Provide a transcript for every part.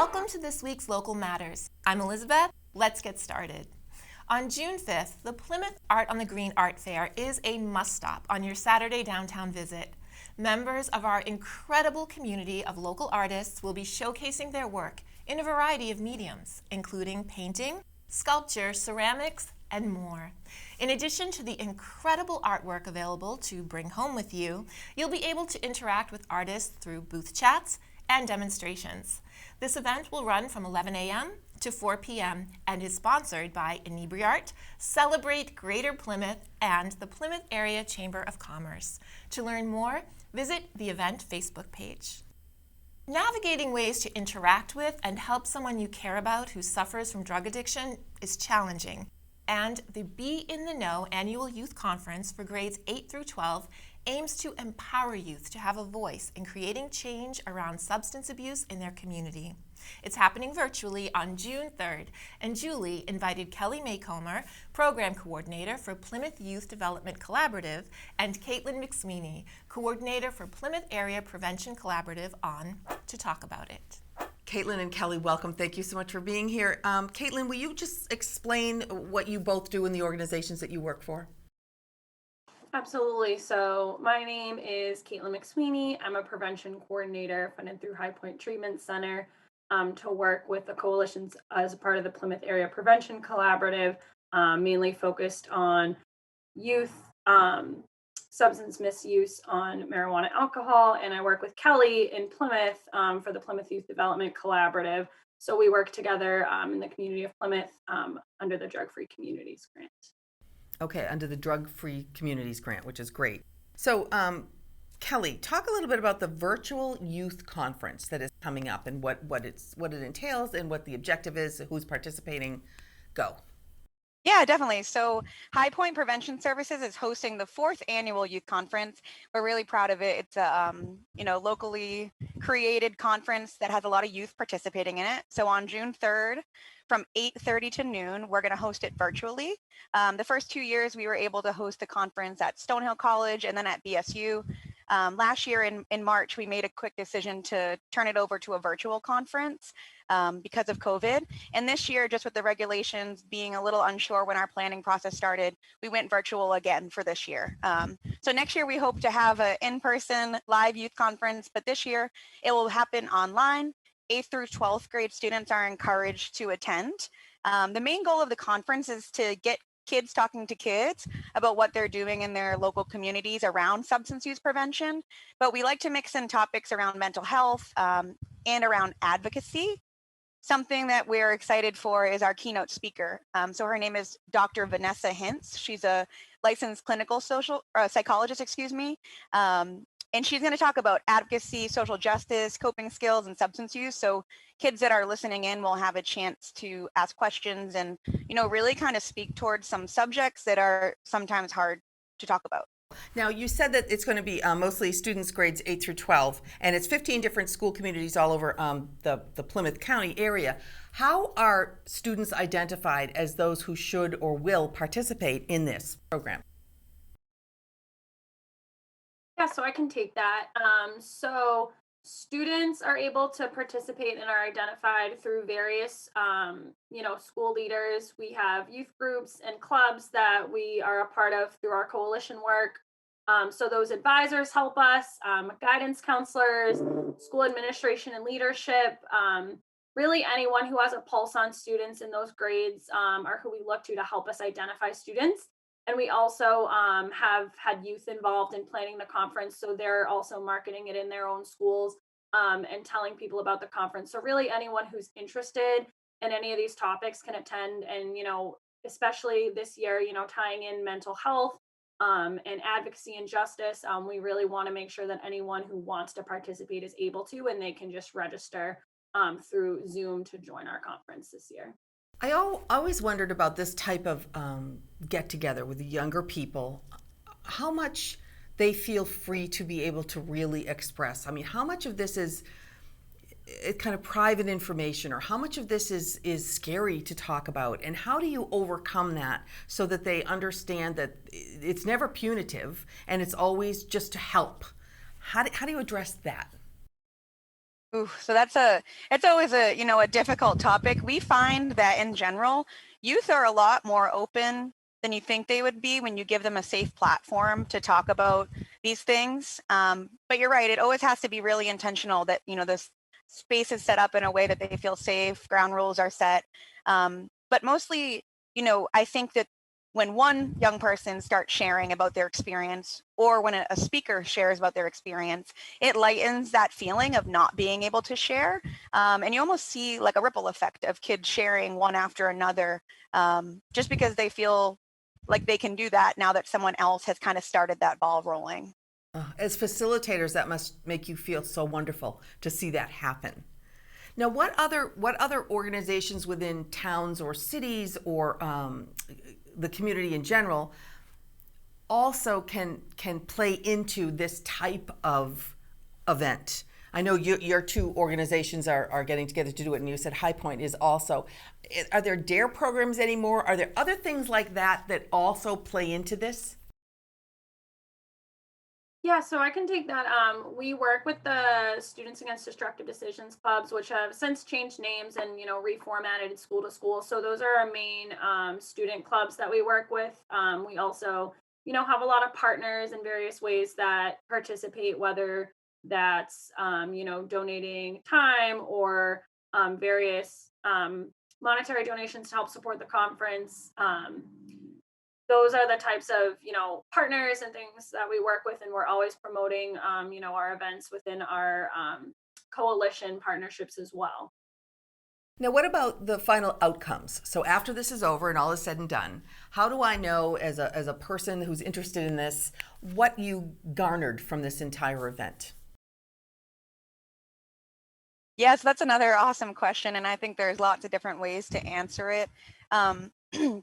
Welcome to this week's Local Matters. I'm Elizabeth. Let's get started. On June 5th, the Plymouth Art on the Green Art Fair is a must-stop on your Saturday downtown visit. Members of our incredible community of local artists will be showcasing their work in a variety of mediums, including painting, sculpture, ceramics, and more. In addition to the incredible artwork available to bring home with you, you'll be able to interact with artists through booth chats and demonstrations. This event will run from 11 a.m. to 4 p.m. and is sponsored by Art, Celebrate Greater Plymouth, and the Plymouth Area Chamber of Commerce. To learn more, visit the event Facebook page. Navigating ways to interact with and help someone you care about who suffers from drug addiction is challenging, and the Be in the Know Annual Youth Conference for grades 8 through 12 aims to empower youth to have a voice in creating change around substance abuse in their community. It's happening virtually on June 3rd, and Julie invited Kelly Maycomer, Program Coordinator for Plymouth Youth Development Collaborative, and Caitlin McSweeney, Coordinator for Plymouth Area Prevention Collaborative, on to talk about it. Caitlin and Kelly, welcome. Thank you so much for being here. Caitlin, will you just explain what you both do in the organizations that you work for? Absolutely. So my name is Caitlin McSweeney. I'm a prevention coordinator funded through High Point Treatment Center to work with the coalitions as a part of the Plymouth Area Prevention Collaborative, mainly focused on youth substance misuse on marijuana, alcohol. And I work with Kelly in Plymouth for the Plymouth Youth Development Collaborative. So we work together in the community of Plymouth under the Drug Free Communities Grant. Okay, under the Drug Free Communities Grant, which is great. So, Kelly, talk a little bit about the virtual youth conference that is coming up and what it entails and what the objective is, who's participating. Go. Yeah, definitely. So High Point Prevention Services is hosting the 4th annual youth conference. We're really proud of it. It's a locally created conference that has a lot of youth participating in it. So on June 3rd, from 8:30 to noon, we're going to host it virtually. The first 2 years, we were able to host the conference at Stonehill College and then at BSU. Last year in March, we made a quick decision to turn it over to a virtual conference because of COVID. And this year, just with the regulations being a little unsure when our planning process started, we went virtual again for this year. So next year, we hope to have an in-person live youth conference, but this year it will happen online. 8th through 12th grade students are encouraged to attend. The main goal of the conference is to get kids talking to kids about what they're doing in their local communities around substance use prevention. But we like to mix in topics around mental health and around advocacy. Something that we're excited for is our keynote speaker. So her name is Dr. Vanessa Hintz. She's a licensed clinical psychologist, and she's going to talk about advocacy, social justice, coping skills, and substance use. So kids that are listening in will have a chance to ask questions and, really kind of speak towards some subjects that are sometimes hard to talk about. Now, you said that it's going to be mostly students grades 8 through 12, and it's 15 different school communities all over the Plymouth County area. How are students identified as those who should or will participate in this program? Yeah, so I can take that. So students are able to participate and are identified through various, school leaders. We have youth groups and clubs that we are a part of through our coalition work. So those advisors help us, guidance counselors, school administration and leadership, really anyone who has a pulse on students in those grades are who we look to help us identify students. And we also have had youth involved in planning the conference, so they're also marketing it in their own schools and telling people about the conference. So really anyone who's interested in any of these topics can attend, and especially this year, tying in mental health and advocacy and justice, we really want to make sure that anyone who wants to participate is able to, and they can just register through Zoom to join our conference this year. I always wondered about this type of get-together with the younger people, how much they feel free to be able to really express. I mean, how much of this is kind of private information, or how much of this is scary to talk about, and how do you overcome that so that they understand that it's never punitive and it's always just to help? How do you address that? Ooh, so it's always a difficult topic. We find that in general, youth are a lot more open than you think they would be when you give them a safe platform to talk about these things. But you're right, it always has to be really intentional that, this space is set up in a way that they feel safe, ground rules are set. But mostly, I think that when one young person starts sharing about their experience, or when a speaker shares about their experience, it lightens that feeling of not being able to share. And you almost see like a ripple effect of kids sharing one after another, just because they feel like they can do that now that someone else has kind of started that ball rolling. As facilitators, that must make you feel so wonderful to see that happen. Now, what other organizations within towns or cities or the community in general also can play into this type of event? I know your two organizations are getting together to do it, and you said High Point is also. Are there DARE programs anymore? Are there other things like that that also play into this? Yeah, so I can take that. We work with the Students Against Destructive Decisions clubs, which have since changed names and reformatted school to school. So those are our main student clubs that we work with. We also, have a lot of partners in various ways that participate, whether that's donating time or various monetary donations to help support the conference. Those are the types of partners and things that we work with, and we're always promoting our events within our coalition partnerships as well. Now, what about the final outcomes? So after this is over and all is said and done, how do I know as a person who's interested in this what you garnered from this entire event? Yes, that's another awesome question, and I think there's lots of different ways to answer it.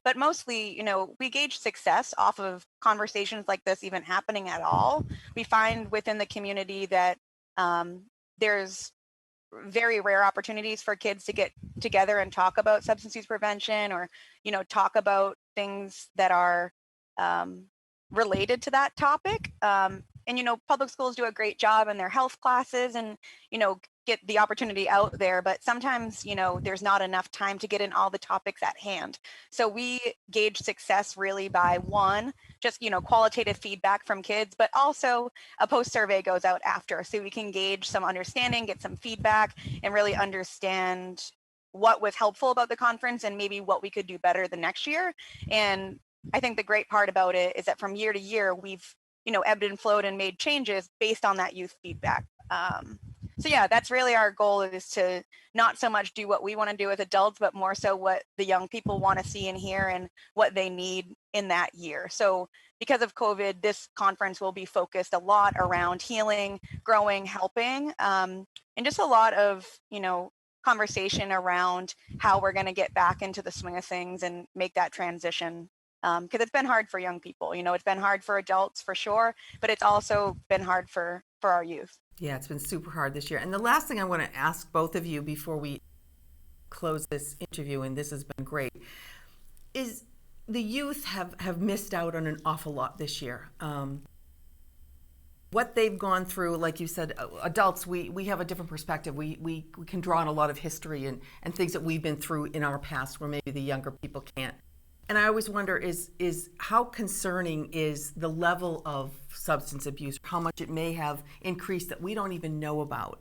But mostly, we gauge success off of conversations like this even happening at all. We find within the community that there's very rare opportunities for kids to get together and talk about substance use prevention, or talk about things that are related to that topic. And public schools do a great job in their health classes, and get the opportunity out there, but sometimes there's not enough time to get in all the topics at hand. So we gauge success really by one, just qualitative feedback from kids, but also a post survey goes out after, so we can gauge some understanding, get some feedback, and really understand what was helpful about the conference and maybe what we could do better the next year. And I think the great part about it is that from year to year, we've ebbed and flowed and made changes based on that youth feedback. So yeah, that's really our goal, is to not so much do what we want to do as adults, but more so what the young people want to see and hear and what they need in that year. So because of COVID, this conference will be focused a lot around healing, growing, helping, and just a lot of, conversation around how we're going to get back into the swing of things and make that transition. Because it's been hard for young people, it's been hard for adults for sure, but it's also been hard for our youth. Yeah, it's been super hard this year. And the last thing I want to ask both of you before we close this interview, and this has been great, is the youth have missed out on an awful lot this year. What they've gone through, like you said, adults, we have a different perspective. We can draw on a lot of history and things that we've been through in our past where maybe the younger people can't. And I always wonder is how concerning is the level of substance abuse, how much it may have increased that we don't even know about,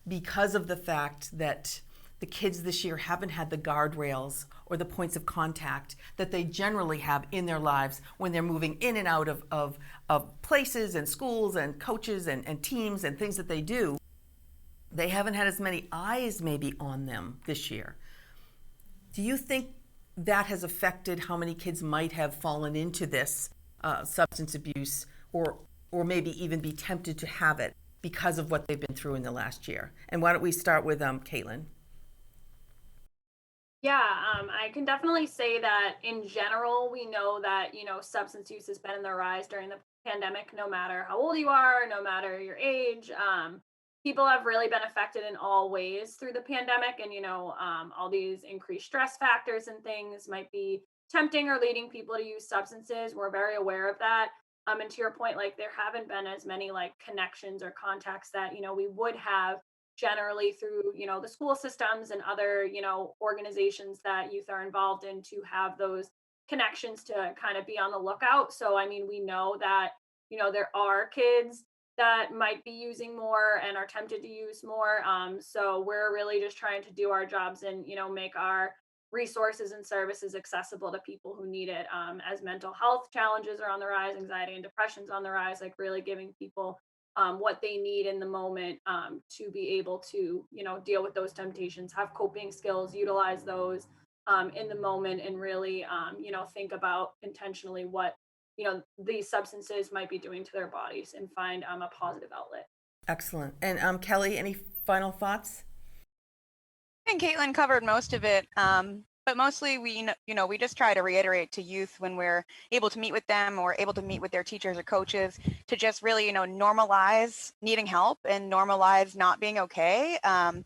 because of the fact that the kids this year haven't had the guardrails or the points of contact that they generally have in their lives when they're moving in and out of places and schools and coaches and teams and things that they do. They haven't had as many eyes maybe on them this year. Do you think that has affected how many kids might have fallen into this substance abuse, or maybe even be tempted to have it because of what they've been through in the last year? And why don't we start with Caitlin? Yeah, I can definitely say that in general, we know that, substance use has been in the rise during the pandemic, no matter how old you are, no matter your age. People have really been affected in all ways through the pandemic, and, all these increased stress factors and things might be tempting or leading people to use substances. We're very aware of that. And to your point, like, there haven't been as many like connections or contacts that, we would have generally through, the school systems and other, organizations that youth are involved in to have those connections to kind of be on the lookout. So, I mean, we know that, there are kids that might be using more and are tempted to use more. So we're really just trying to do our jobs and, make our resources and services accessible to people who need it. As mental health challenges are on the rise, anxiety and depression's on the rise, like really giving people what they need in the moment to be able to, deal with those temptations, have coping skills, utilize those in the moment, and really, think about intentionally what, these substances might be doing to their bodies and find a positive outlet. Excellent. And Kelly, any final thoughts? And Caitlin covered most of it. But mostly we just try to reiterate to youth when we're able to meet with them or able to meet with their teachers or coaches to just really, normalize needing help and normalize not being okay. And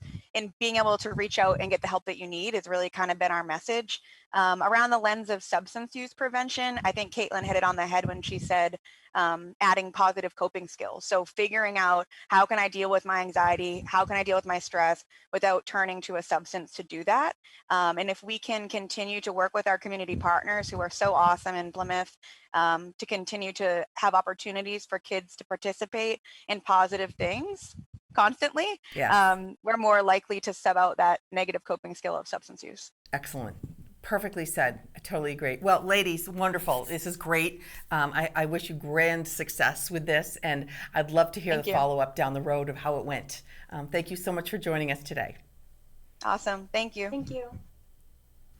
being able to reach out and get the help that you need has really kind of been our message. Around the lens of substance use prevention, I think Caitlin hit it on the head when she said adding positive coping skills. So figuring out how can I deal with my anxiety, how can I deal with my stress without turning to a substance to do that. And if we can continue to work with our community partners who are so awesome in Plymouth to continue to have opportunities for kids to participate in positive things constantly, we're more likely to sub out that negative coping skill of substance use. Excellent. Perfectly said. I totally agree. Well, ladies, wonderful. This is great. I wish you grand success with this, and I'd love to hear the follow-up down the road of how it went. Thank you so much for joining us today. Awesome. Thank you. Thank you.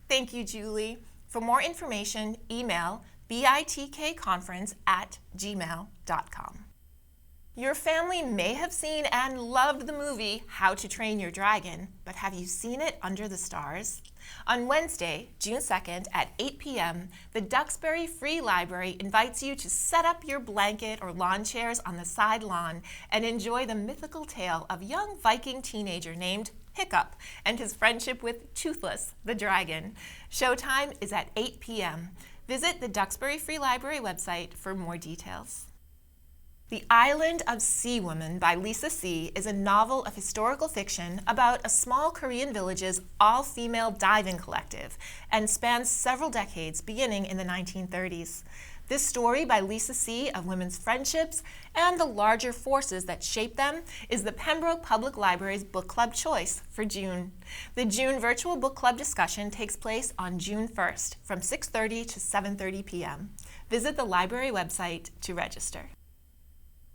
Thank you, Julie. For more information, email bitkconference@gmail.com. Your family may have seen and loved the movie How to Train Your Dragon, but have you seen it under the stars? On Wednesday, June 2nd at 8 p.m., the Duxbury Free Library invites you to set up your blanket or lawn chairs on the side lawn and enjoy the mythical tale of young Viking teenager named Hiccup and his friendship with Toothless, the dragon. Showtime is at 8 p.m. Visit the Duxbury Free Library website for more details. The Island of Sea Woman by Lisa See is a novel of historical fiction about a small Korean village's all-female diving collective and spans several decades beginning in the 1930s. This story by Lisa See of women's friendships and the larger forces that shape them is the Pembroke Public Library's Book Club choice for June. The June virtual book club discussion takes place on June 1st from 6:30 to 7:30 p.m. Visit the library website to register.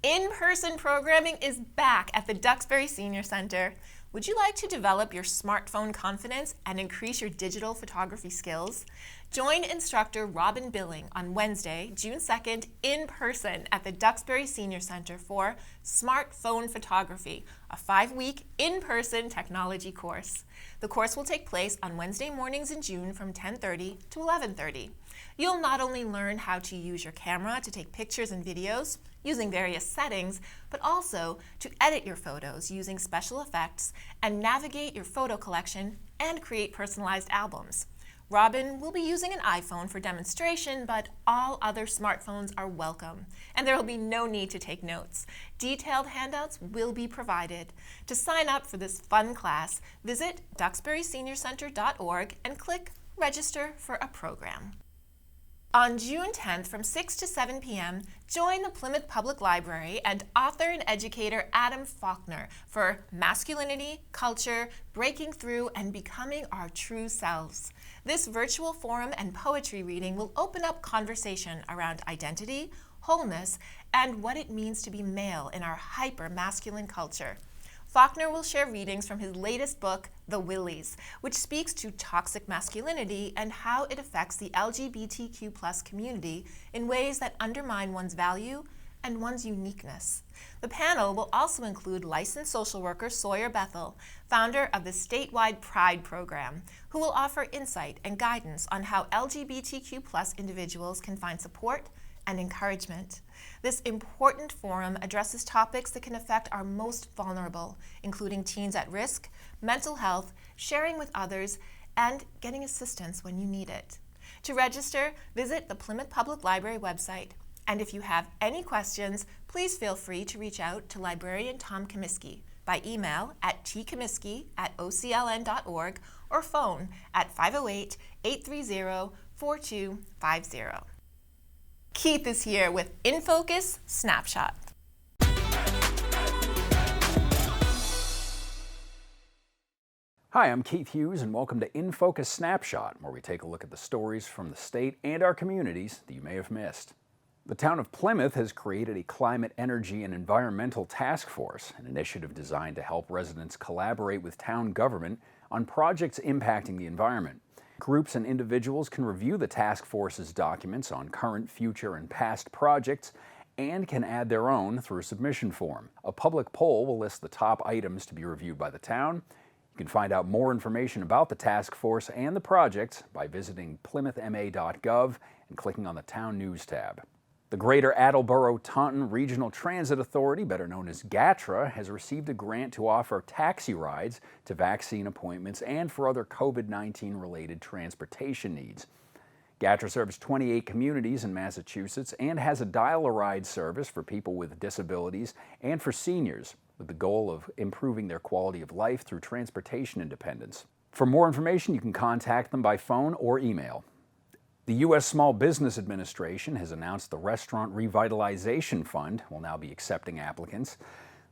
In-person programming is back at the Duxbury Senior Center. Would you like to develop your smartphone confidence and increase your digital photography skills? Join instructor Robin Billing on Wednesday, June 2nd, in person at the Duxbury Senior Center for Smartphone Photography, a 5-week in-person technology course. The course will take place on Wednesday mornings in June from 10:30 to 11:30. You'll not only learn how to use your camera to take pictures and videos using various settings, but also to edit your photos using special effects and navigate your photo collection and create personalized albums. Robin will be using an iPhone for demonstration, but all other smartphones are welcome, and there will be no need to take notes. Detailed handouts will be provided. To sign up for this fun class, visit duxburyseniorcenter.org and click Register for a Program. On June 10th from 6 to 7 p.m., join the Plymouth Public Library and author and educator Adam Falkner for Masculinity, Culture, Breaking Through, and Becoming Our True Selves. This virtual forum and poetry reading will open up conversation around identity, wholeness, and what it means to be male in our hyper-masculine culture. Falkner will share readings from his latest book, The Willies, which speaks to toxic masculinity and how it affects the LGBTQ+ community in ways that undermine one's value and one's uniqueness. The panel will also include licensed social worker Sawyer Bethel, founder of the statewide Pride program, who will offer insight and guidance on how LGBTQ+ individuals can find support and encouragement. This important forum addresses topics that can affect our most vulnerable, including teens at risk, mental health, sharing with others, and getting assistance when you need it. To register, visit the Plymouth Public Library website. And if you have any questions, please feel free to reach out to librarian Tom Comiskey, by email at tcomiskey@ocln.org or phone at 508-830-4250. Keith is here with InFocus Snapshot. Hi, I'm Keith Hughes, and welcome to InFocus Snapshot, where we take a look at the stories from the state and our communities that you may have missed. The town of Plymouth has created a climate, energy, and environmental task force, an initiative designed to help residents collaborate with town government on projects impacting the environment. Groups and individuals can review the task force's documents on current, future, and past projects and can add their own through a submission form. A public poll will list the top items to be reviewed by the town. You can find out more information about the task force and the project by visiting plymouthma.gov and clicking on the Town News tab. The Greater Attleboro-Taunton Regional Transit Authority, better known as GATRA, has received a grant to offer taxi rides to vaccine appointments and for other COVID-19 related transportation needs. GATRA serves 28 communities in Massachusetts and has a dial-a-ride service for people with disabilities and for seniors, with the goal of improving their quality of life through transportation independence. For more information, you can contact them by phone or email. The U.S. Small Business Administration has announced the Restaurant Revitalization Fund will now be accepting applicants.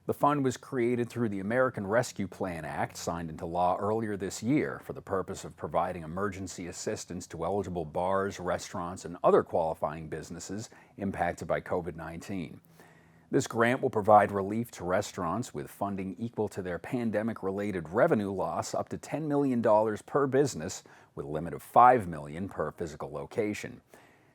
The fund was created through the American Rescue Plan Act, signed into law earlier this year, for the purpose of providing emergency assistance to eligible bars, restaurants, and other qualifying businesses impacted by COVID-19. This grant will provide relief to restaurants with funding equal to their pandemic-related revenue loss up to $10 million per business, with a limit of $5 million per physical location.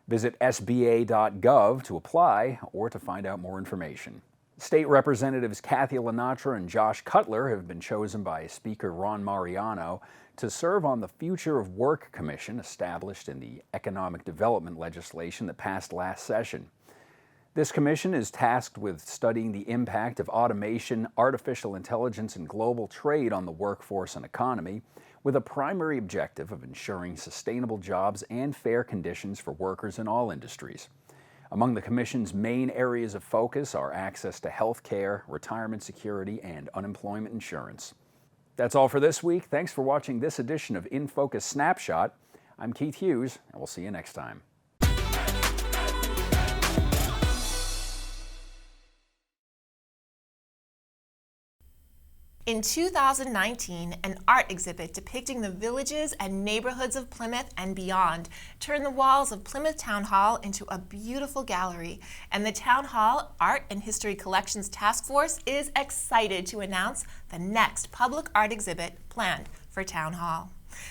Visit sba.gov to apply or to find out more information. State Representatives Kathy Lenatra and Josh Cutler have been chosen by Speaker Ron Mariano to serve on the Future of Work Commission established in the economic development legislation that passed last session. This commission is tasked with studying the impact of automation, artificial intelligence, and global trade on the workforce and economy, with a primary objective of ensuring sustainable jobs and fair conditions for workers in all industries. Among the commission's main areas of focus are access to health care, retirement security, and unemployment insurance. That's all for this week. Thanks for watching this edition of InFocus Snapshot. I'm Keith Hughes, and we'll see you next time. In 2019, an art exhibit depicting the villages and neighborhoods of Plymouth and beyond turned the walls of Plymouth Town Hall into a beautiful gallery, and the Town Hall Art and History Collections Task Force is excited to announce the next public art exhibit planned for Town Hall.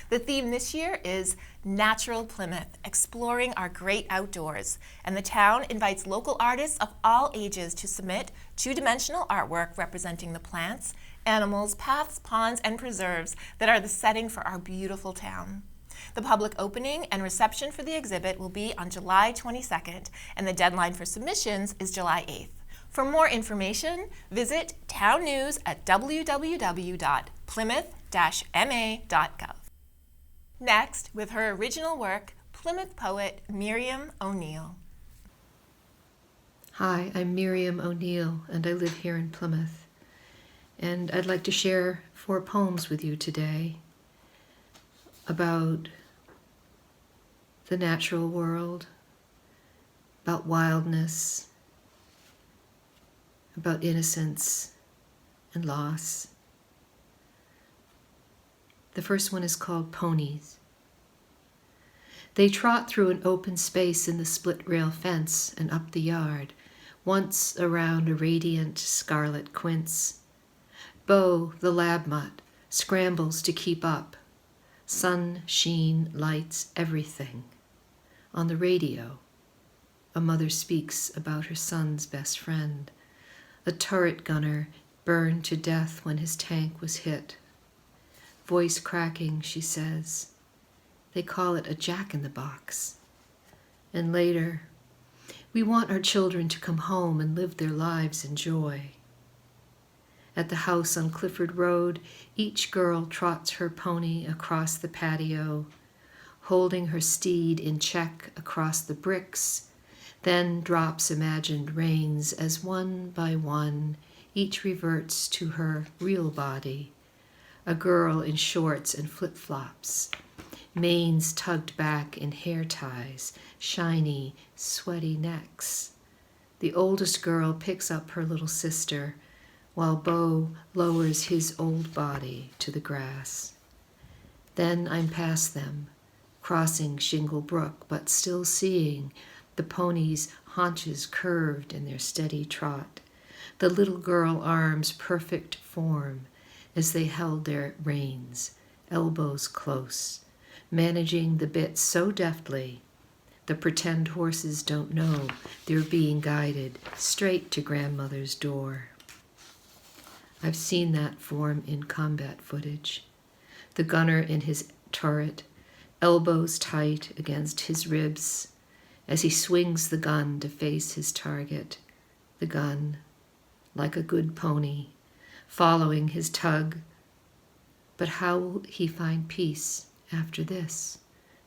The theme this year is Natural Plymouth, exploring our great outdoors, and the town invites local artists of all ages to submit two-dimensional artwork representing the plants, animals, paths, ponds, and preserves that are the setting for our beautiful town. The public opening and reception for the exhibit will be on July 22nd, and the deadline for submissions is July 8th. For more information, visit Town News at www.plymouth-ma.gov. Next, with her original work, Plymouth poet Miriam O'Neal. Hi, I'm Miriam O'Neal, and I live here in Plymouth. And I'd like to share 4 poems with you today about the natural world, about wildness, about innocence and loss. The first one is called Ponies. They trot through an open space in the split rail fence and up the yard, once around a radiant scarlet quince. Bo, the lab mutt, scrambles to keep up. Sun, sheen, lights, everything. On the radio, a mother speaks about her son's best friend, a turret gunner burned to death when his tank was hit. Voice cracking, she says. They call it a jack-in-the-box. And later, we want our children to come home and live their lives in joy. At the house on Clifford Road, each girl trots her pony across the patio, holding her steed in check across the bricks, then drops imagined reins as one by one each reverts to her real body, a girl in shorts and flip-flops, manes tugged back in hair ties, shiny, sweaty necks. The oldest girl picks up her little sister, while Beau lowers his old body to the grass. Then I'm past them, crossing Shingle Brook, but still seeing the pony's haunches curved in their steady trot, the little girl arms perfect form as they held their reins, elbows close, managing the bit so deftly the pretend horses don't know they're being guided straight to grandmother's door. I've seen that form in combat footage. The gunner in his turret, elbows tight against his ribs, as he swings the gun to face his target, the gun, like a good pony, following his tug. But how will he find peace after this?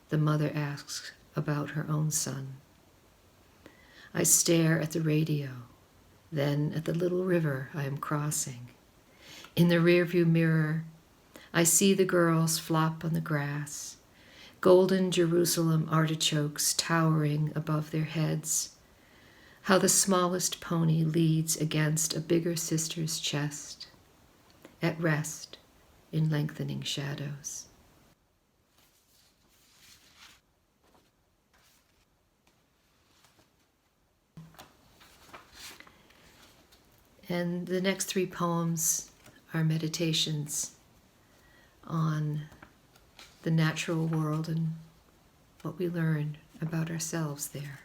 The mother asks about her own son. I stare at the radio, then at the little river I am crossing. In the rearview mirror, I see the girls flop on the grass, golden Jerusalem artichokes towering above their heads, how the smallest pony leads against a bigger sister's chest, at rest in lengthening shadows. And the next 3 poems are meditations on the natural world and what we learn about ourselves there.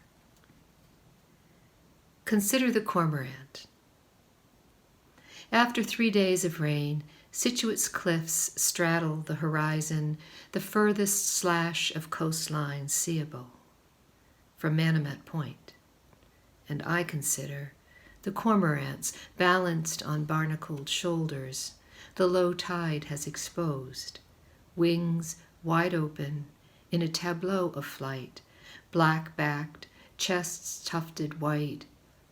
Consider the cormorant. After 3 days of rain, Scituate's cliffs straddle the horizon, the furthest slash of coastline seeable from Manomet Point. And I consider the cormorants balanced on barnacled shoulders, the low tide has exposed, wings wide open in a tableau of flight, black-backed, chests tufted white,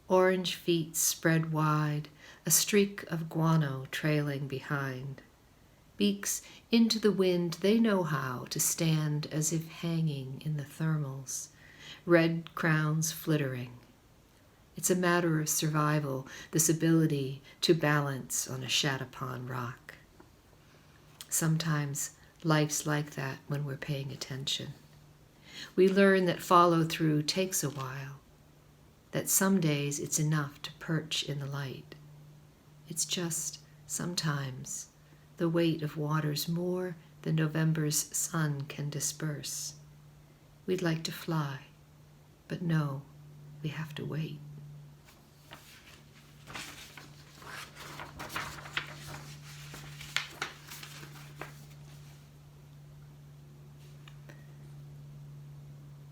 orange feet spread wide, a streak of guano trailing behind. Beaks into the wind, they know how to stand as if hanging in the thermals, red crowns flittering. It's a matter of survival, this ability to balance on a shat-upon rock. Sometimes life's like that when we're paying attention. We learn that follow-through takes a while, that some days it's enough to perch in the light. It's just, sometimes, the weight of waters more than November's sun can disperse. We'd like to fly, but no, we have to wait.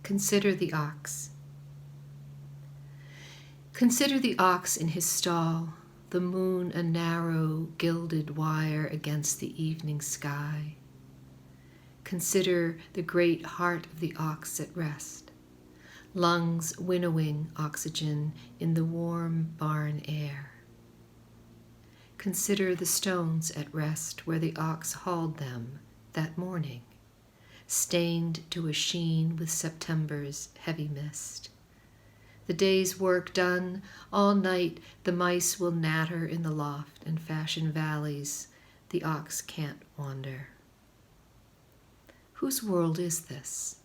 Consider the ox. Consider the ox in his stall, the moon a narrow, gilded wire against the evening sky. Consider the great heart of the ox at rest, lungs winnowing oxygen in the warm barn air. Consider the stones at rest where the ox hauled them that morning, stained to a sheen with September's heavy mist. The day's work done, all night the mice will natter in the loft and fashion valleys the ox can't wander. Whose world is this?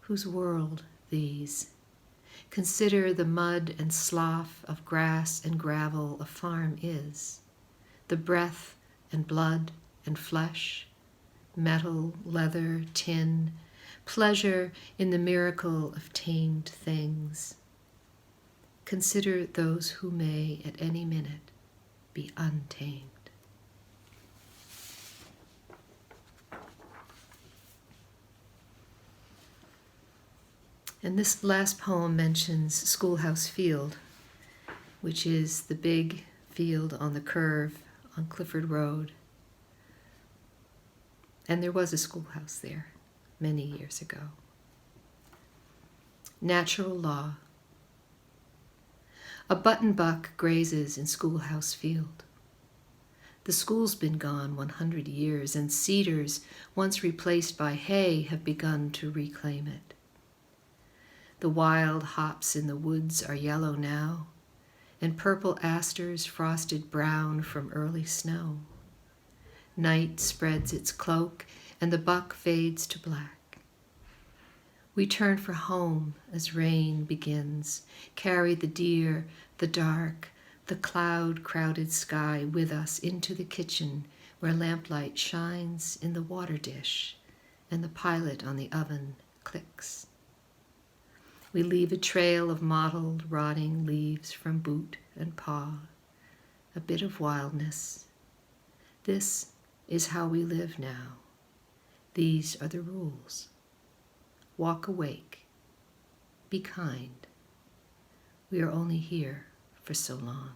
Whose world these? Consider the mud and slough of grass and gravel a farm is, the breath and blood and flesh, metal, leather, tin, pleasure in the miracle of tamed things. Consider those who may at any minute be untamed. And this last poem mentions Schoolhouse Field, which is the big field on the curve on Clifford Road. And there was a schoolhouse there many years ago. Natural law. A buttonbuck grazes in Schoolhouse Field. The school's been gone 100 years, and cedars, once replaced by hay, have begun to reclaim it. The wild hops in the woods are yellow now, and purple asters frosted brown from early snow. Night spreads its cloak, and the buck fades to black. We turn for home as rain begins, carry the deer, the dark, the cloud-crowded sky with us into the kitchen where lamplight shines in the water dish and the pilot on the oven clicks. We leave a trail of mottled, rotting leaves from boot and paw, a bit of wildness. This is how we live now. These are the rules. Walk awake. Be kind. We are only here for so long.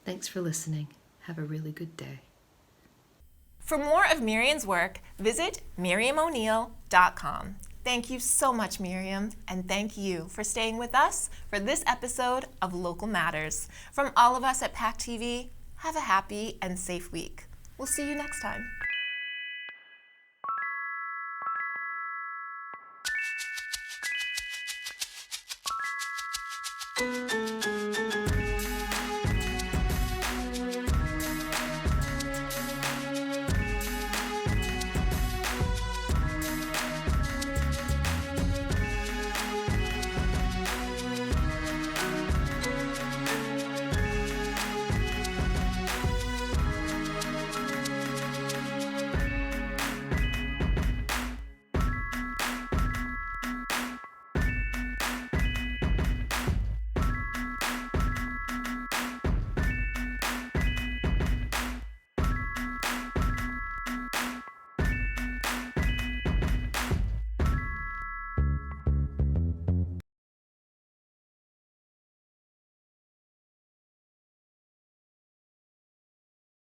Thanks for listening. Have a really good day. For more of Miriam's work, visit MiriamO'Neal.com. Thank you so much, Miriam, and thank you for staying with us for this episode of Local Matters. From all of us at PAC TV, have a happy and safe week. We'll see you next time.